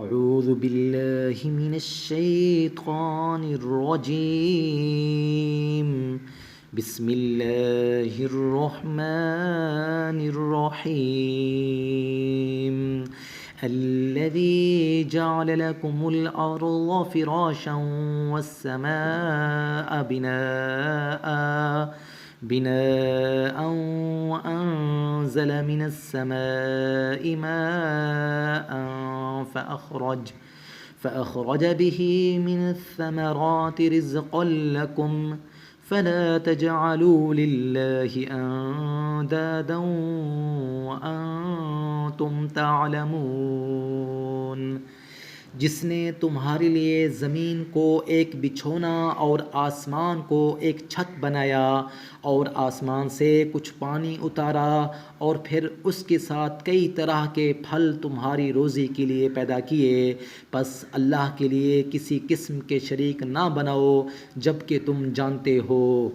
أعوذ بالله من الشيطان الرجيم. بسم الله الرحمن الرحيم. الذي جعل لكم الأرض فراشا والسماء بناء وأنزل من السماء ماء فأخرج به من الثمرات رزقا لكم فلا تجعلوا لله أندادا وأنتم تعلمون। जिसने तुम्हारे लिए ज़मीन को एक बिछौना और आसमान को एक छत बनाया और आसमान से कुछ पानी उतारा और फिर उसके साथ कई तरह के फल तुम्हारी रोज़ी के लिए पैदा किए, बस अल्लाह के लिए किसी किस्म के शरीक ना बनाओ जबकि तुम जानते हो।